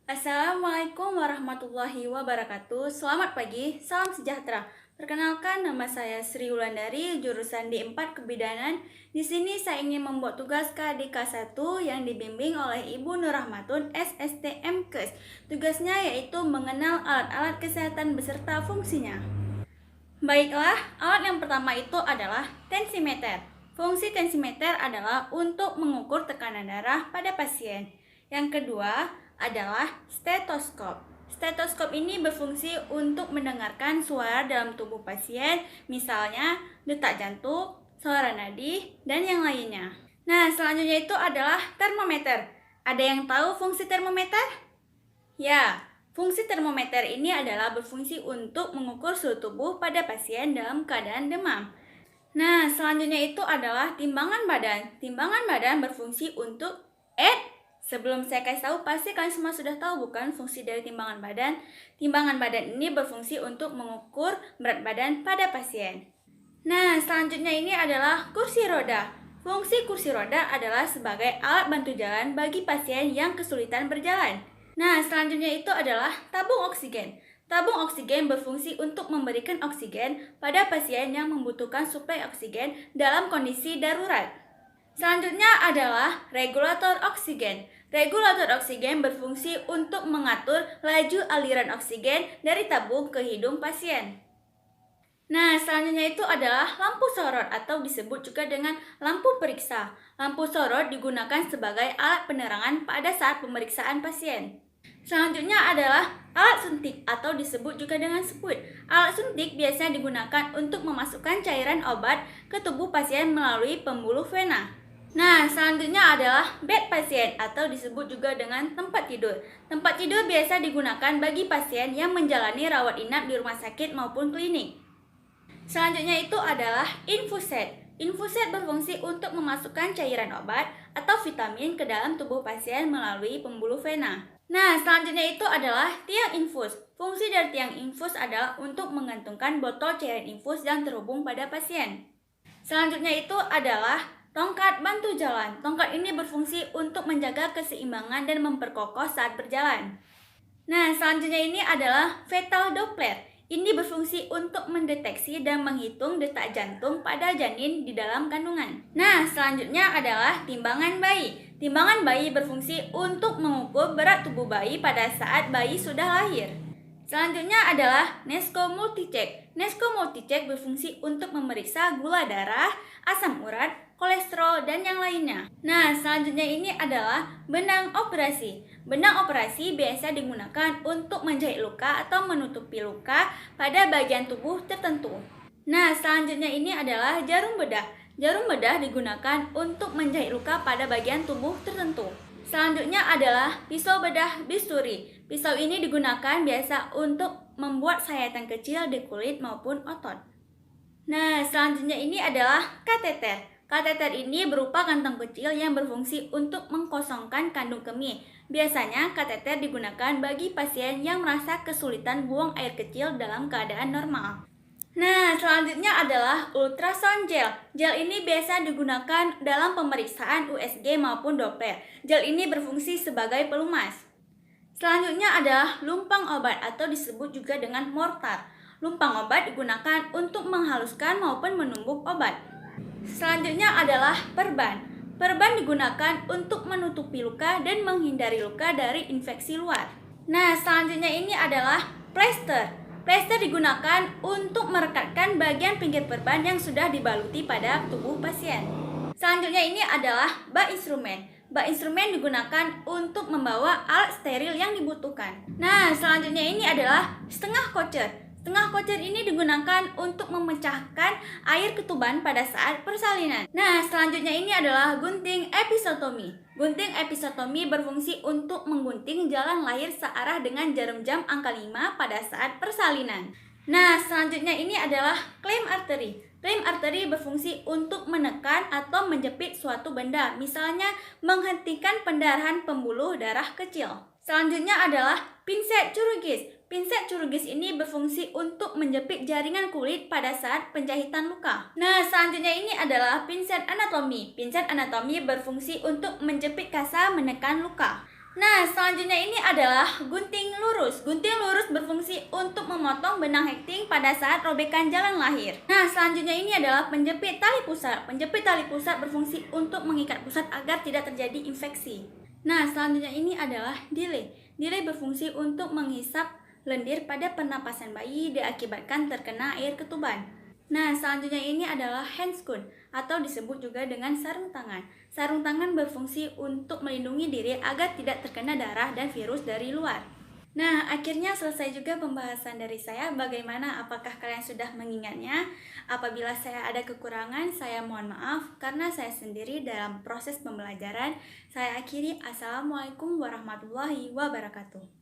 Assalamualaikum warahmatullahi wabarakatuh. Selamat pagi, salam sejahtera. Perkenalkan, nama saya Sri Wulandari, jurusan D4 Kebidanan. Di sini saya ingin membuat tugas KD K1 yang dibimbing oleh Ibu Nur Rahmatun, SSTM Kes. Tugasnya yaitu mengenal alat-alat kesehatan beserta fungsinya. Baiklah, alat yang pertama itu adalah tensimeter. Fungsi tensimeter adalah untuk mengukur tekanan darah pada pasien. Yang kedua adalah stetoskop. Stetoskop ini berfungsi untuk mendengarkan suara dalam tubuh pasien, misalnya detak jantung, suara nadi, dan yang lainnya. Nah, selanjutnya itu adalah termometer. Ada yang tahu fungsi termometer? Ya, fungsi termometer ini adalah berfungsi untuk mengukur suhu tubuh pada pasien dalam keadaan demam. Nah, selanjutnya itu adalah timbangan badan. Timbangan badan berfungsi untuk sebelum saya kasih tahu, pasti kalian semua sudah tahu bukan fungsi dari timbangan badan? Timbangan badan ini berfungsi untuk mengukur berat badan pada pasien. Nah, selanjutnya ini adalah kursi roda. Fungsi kursi roda adalah sebagai alat bantu jalan bagi pasien yang kesulitan berjalan. Nah, selanjutnya itu adalah tabung oksigen. Tabung oksigen berfungsi untuk memberikan oksigen pada pasien yang membutuhkan suplai oksigen dalam kondisi darurat. Selanjutnya adalah regulator oksigen. Regulator oksigen berfungsi untuk mengatur laju aliran oksigen dari tabung ke hidung pasien. Nah, selanjutnya itu adalah lampu sorot atau disebut juga dengan lampu periksa. Lampu sorot digunakan sebagai alat penerangan pada saat pemeriksaan pasien. Selanjutnya adalah alat suntik atau disebut juga dengan sput. Alat suntik biasanya digunakan untuk memasukkan cairan obat ke tubuh pasien melalui pembuluh vena. Nah, selanjutnya adalah bed pasien atau disebut juga dengan tempat tidur. Tempat tidur biasa digunakan bagi pasien yang menjalani rawat inap di rumah sakit maupun klinik. Selanjutnya itu adalah infuset. Infuset berfungsi untuk memasukkan cairan obat atau vitamin ke dalam tubuh pasien melalui pembuluh vena. Nah, selanjutnya itu adalah tiang infus. Fungsi dari tiang infus adalah untuk menggantungkan botol cairan infus yang terhubung pada pasien. Selanjutnya itu adalah tongkat bantu jalan. Tongkat ini berfungsi untuk menjaga keseimbangan dan memperkokoh saat berjalan. Nah, selanjutnya ini adalah fetal doppler. Ini berfungsi untuk mendeteksi dan menghitung detak jantung pada janin di dalam kandungan. Nah, selanjutnya adalah timbangan bayi. Timbangan bayi berfungsi untuk mengukur berat tubuh bayi pada saat bayi sudah lahir. Selanjutnya adalah Nesco Multicheck. Nesco Multicheck berfungsi untuk memeriksa gula darah, asam urat, kolesterol, dan yang lainnya. Nah, selanjutnya ini adalah benang operasi. Benang operasi biasa digunakan untuk menjahit luka atau menutupi luka pada bagian tubuh tertentu. Nah, selanjutnya ini adalah jarum bedah. Jarum bedah digunakan untuk menjahit luka pada bagian tubuh tertentu. Selanjutnya adalah pisau bedah bisturi. Pisau ini digunakan biasa untuk membuat sayatan kecil di kulit maupun otot. Nah, selanjutnya ini adalah kateter. Kateter ini berupa kantong kecil yang berfungsi untuk mengkosongkan kandung kemih. Biasanya kateter digunakan bagi pasien yang merasa kesulitan buang air kecil dalam keadaan normal. Nah, selanjutnya adalah ultrasound gel. Gel ini biasa digunakan dalam pemeriksaan USG maupun Doppler. Gel ini berfungsi sebagai pelumas. Selanjutnya adalah lumpang obat atau disebut juga dengan mortar. Lumpang obat digunakan untuk menghaluskan maupun menumbuk obat. Selanjutnya adalah perban. Perban digunakan untuk menutupi luka dan menghindari luka dari infeksi luar. Nah, selanjutnya ini adalah plester. Plester digunakan untuk merekatkan bagian pinggir perban yang sudah dibaluti pada tubuh pasien. Selanjutnya ini adalah bak instrumen. Bak instrumen digunakan untuk membawa alat steril yang dibutuhkan. Nah, selanjutnya ini adalah setengah kocer. Setengah kocer ini digunakan untuk memecahkan air ketuban pada saat persalinan. Nah, selanjutnya ini adalah gunting episiotomi. Gunting episiotomi berfungsi untuk menggunting jalan lahir searah dengan jarum jam angka 5 pada saat persalinan. Nah, selanjutnya ini adalah klaim arteri. Rem arteri berfungsi untuk menekan atau menjepit suatu benda, misalnya menghentikan pendarahan pembuluh darah kecil. Selanjutnya adalah pinset chirurgis. Pinset chirurgis ini berfungsi untuk menjepit jaringan kulit pada saat penjahitan luka. Nah, selanjutnya ini adalah pinset anatomi. Pinset anatomi berfungsi untuk menjepit kasa menekan luka. Nah, selanjutnya ini adalah gunting lurus. Gunting lurus berfungsi untuk memotong benang hekting pada saat robekan jalan lahir. Nah, selanjutnya ini adalah penjepit tali pusat. Penjepit tali pusat berfungsi untuk mengikat pusat agar tidak terjadi infeksi. Nah, selanjutnya ini adalah delay. Delay berfungsi untuk menghisap lendir pada pernapasan bayi diakibatkan terkena air ketuban. Nah, selanjutnya ini adalah handscoon atau disebut juga dengan sarung tangan. Sarung tangan berfungsi untuk melindungi diri agar tidak terkena darah dan virus dari luar. Nah, akhirnya selesai juga pembahasan dari saya. Bagaimana? Apakah kalian sudah mengingatnya? Apabila saya ada kekurangan, saya mohon maaf karena saya sendiri dalam proses pembelajaran. Saya akhiri. Assalamualaikum warahmatullahi wabarakatuh.